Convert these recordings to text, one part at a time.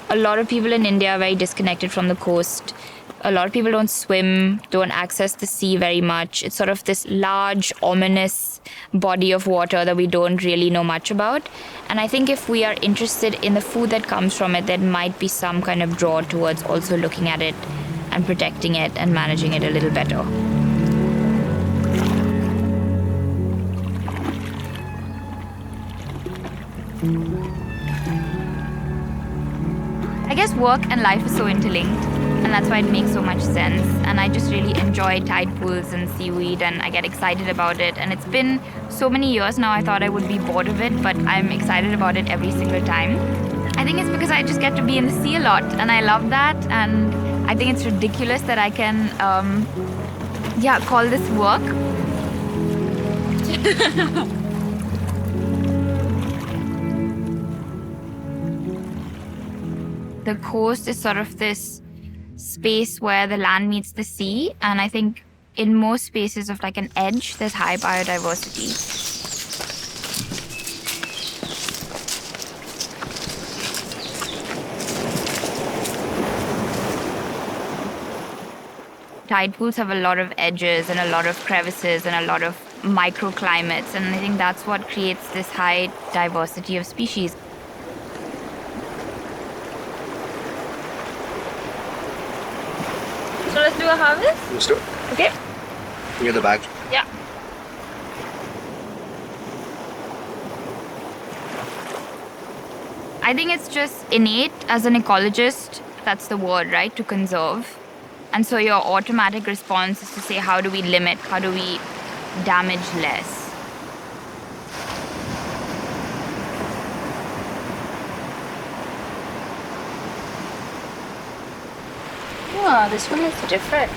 a lot of people in India are very disconnected from the coast. A lot of people don't swim, don't access the sea very much. It's sort of this large, ominous body of water that we don't really know much about. And I think if we are interested in the food that comes from it, there might be some kind of draw towards also looking at it and protecting it and managing it a little better. I guess work and life is so interlinked, and that's why it makes so much sense. And I just really enjoy tide pools and seaweed, and I get excited about it. And it's been so many years now, I thought I would be bored of it, but I'm excited about it every single time. I think it's because I just get to be in the sea a lot, and I love that. And I think it's ridiculous that I can, call this work. The coast is sort of this space where the land meets the sea, and I think in most spaces of like an edge, there's high biodiversity. Tide pools have a lot of edges and a lot of crevices and a lot of microclimates, and I think that's what creates this high diversity of species. So let's do a harvest? Let's do it. Okay. You get the bag? Yeah. I think it's just innate as an ecologist, that's the word, right? To conserve. And so your automatic response is to say, how do we limit? How do we damage less? Oh, this one is different.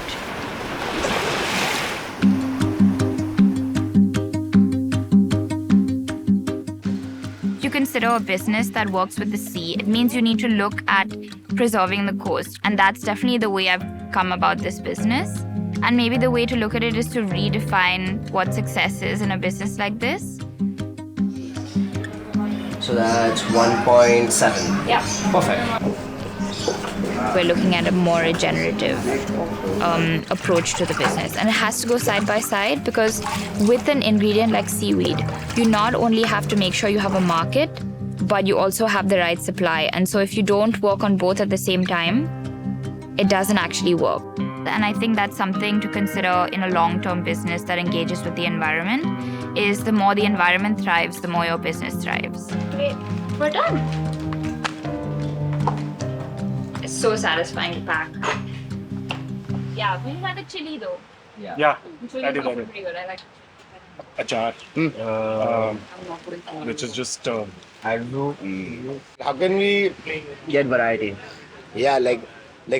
If you consider a business that works with the sea, it means you need to look at preserving the coast. And that's definitely the way I've come about this business. And maybe the way to look at it is to redefine what success is in a business like this. So that's 1.7. Yeah. Perfect. We're looking at a more regenerative approach to the business. And it has to go side by side, because with an ingredient like seaweed, you not only have to make sure you have a market, but you also have the right supply. And so if you don't work on both at the same time, it doesn't actually work. And I think that's something to consider in a long-term business that engages with the environment, is the more the environment thrives, the more your business thrives. Okay, we're done. It's so satisfying to pack. Yeah, we like the chili though. Yeah, I did that. Pretty good. I like Achar, which is just I don't know. How can we Get variety. yeah like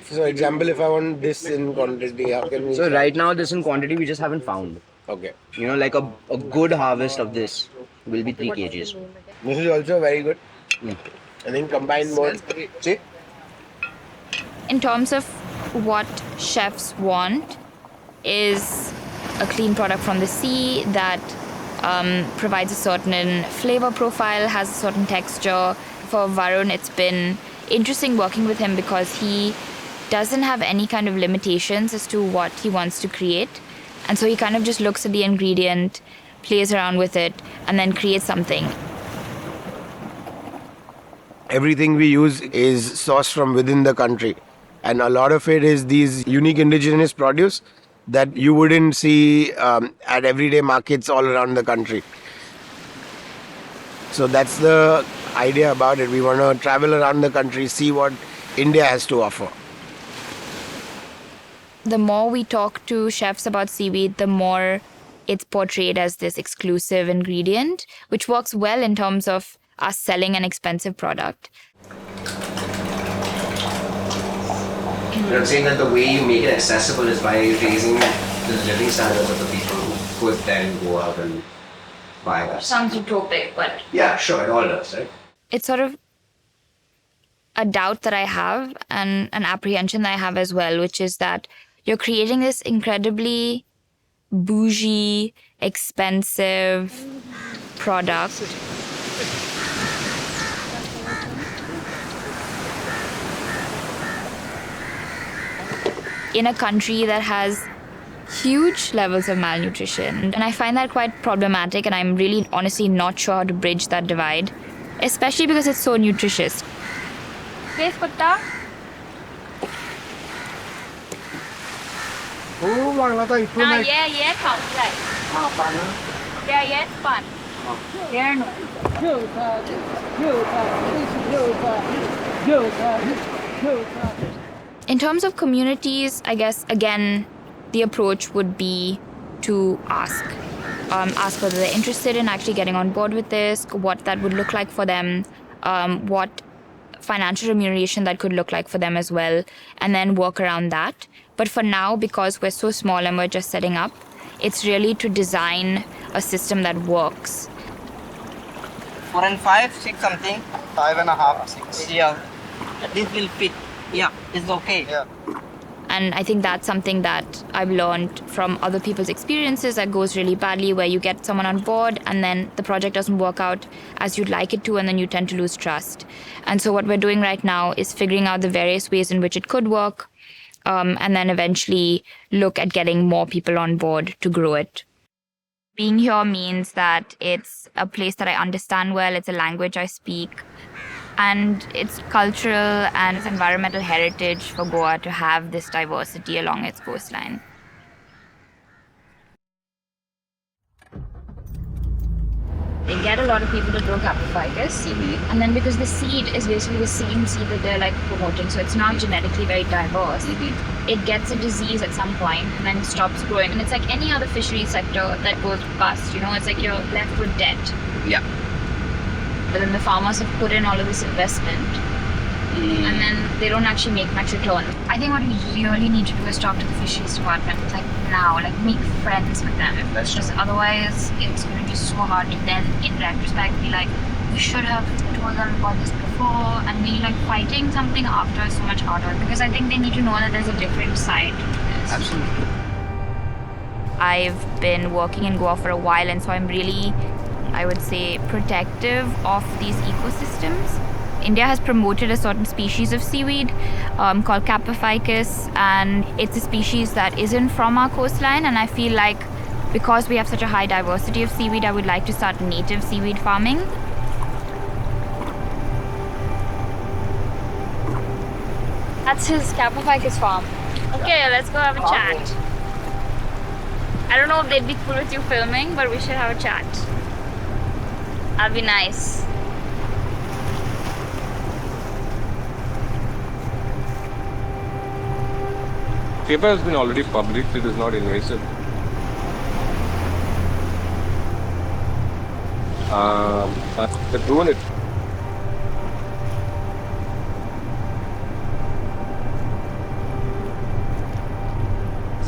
for example, if I want this in quantity, how can we So right now this in quantity we just haven't found. okay, You know, like a good harvest of this will be 3 kgs. this is also very good. I think combine both. See, in terms of what chefs want is a clean product from the sea that provides a certain flavor profile, has a certain texture. For Varun, it's been interesting working with him because he doesn't have any kind of limitations as to what he wants to create. And so he kind of just looks at the ingredient, plays around with it, and then creates something. everything we use is sourced from within the country, and a lot of it is these unique indigenous produce that you wouldn't see at everyday markets all around the country. So that's the idea about it. We want to travel around the country, see what India has to offer. The more we talk to chefs about seaweed, the more it's portrayed as this exclusive ingredient, which works well in terms of us selling an expensive product. I'm saying that the way you make it accessible is by raising the living standards of the people who could then go out and buy that. Sounds utopic, but Yeah, sure, it all does, right? it's sort of a doubt that I have and an apprehension that I have as well, which is that you're creating this incredibly bougie, expensive product. in a country that has huge levels of malnutrition. And I find that quite problematic, and I'm really honestly not sure how to bridge that divide, especially because it's so nutritious. Yes, Kutta? Yeah, counts like. Yeah, it's fun. Yeah, no. In terms of communities, I guess, again, the approach would be to ask whether they're interested in actually getting on board with this, what that would look like for them, what financial remuneration that could look like for them as well, and then work around that. But for now, because we're so small and we're just setting up, it's really to design a system that works. 4 and 5, 6 something. 5.5, 6. Yeah. This will fit. Yeah, it's okay. Yeah. And I think that's something that I've learned from other people's experiences that goes really badly, where you get someone on board and then the project doesn't work out as you'd like it to, and then you tend to lose trust. And so what we're doing right now is figuring out the various ways in which it could work, and then eventually look at getting more people on board to grow it. Being here means that it's a place that I understand well, it's a language I speak, and it's cultural and it's environmental heritage for Goa to have this diversity along its coastline. They get a lot of people to grow Goa-based, and then because the seed is basically the same seed that they're like promoting, so it's not genetically very diverse, it gets a disease at some point and then stops growing. And it's like any other fishery sector that goes bust, it's like you're left with debt. Yeah. But then the farmers have put in all of this investment, and then they don't actually make much return. I think what we really need to do is talk to the fisheries department, like now, like make friends with them. That's Because otherwise it's going to be so hard to then, in retrospect, be like, we should have told them about this before, and be like fighting something after is so much harder. Because I think they need to know that there's a different side to this. Absolutely. I've been working in Goa for a while, and so I'm really, I would say, protective of these ecosystems. India has promoted a certain species of seaweed called Kappa-ficus, and it's a species that isn't from our coastline, and I feel like because we have such a high diversity of seaweed, I would like to start native seaweed farming. That's his Kappa-ficus farm. Okay, let's go have a chat. I don't know if they'd be cool with you filming, but we should have a chat. That'll be nice. Paper has been already published, it is not invasive. They're doing it.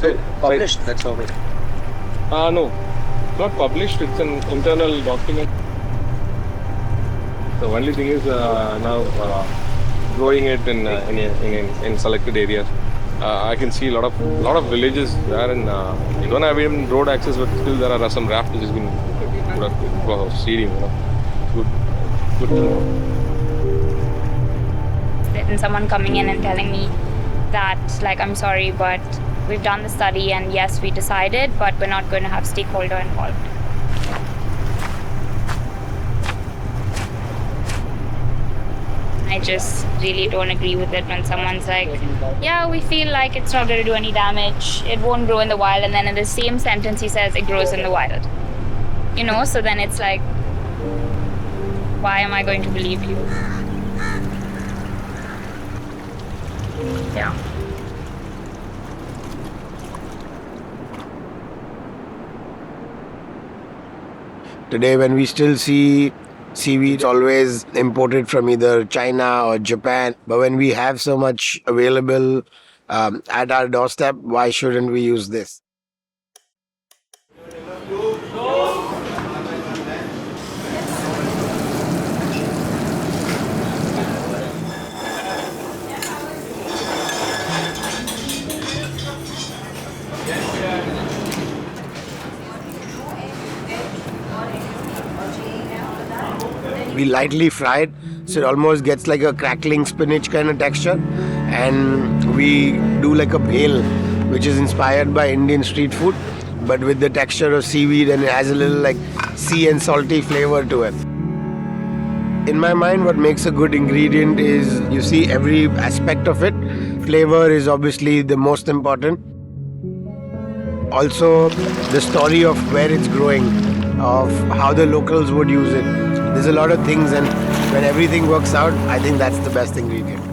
So published, that's all. No, it's not published, it's an internal document. The only thing is now growing it in selected areas. I can see a lot of villages there, and you don't have even road access, but still there are some raft which has been put up for seeding. Good to know. And someone coming in and telling me that, like, I'm sorry, but we've done the study and yes, we decided, but we're not going to have stakeholder involved. I just really don't agree with it when someone's like, yeah, we feel like it's not going to do any damage, it won't grow in the wild, and then in the same sentence he says it grows in the wild. So then it's like, why am I going to believe you? Yeah. Today, when we still see seaweed always imported from either China or Japan, but when we have so much available at our doorstep, why shouldn't we use this? We lightly fry it, so it almost gets like a crackling spinach kind of texture, and we do like a bhel, which is inspired by Indian street food, but with the texture of seaweed, and it has a little like sea and salty flavor to it. In my mind, what makes a good ingredient is you see every aspect of it. Flavor is obviously the most important. Also, the story of where it's growing, of how the locals would use it. There's a lot of things, and when everything works out, I think that's the best ingredient.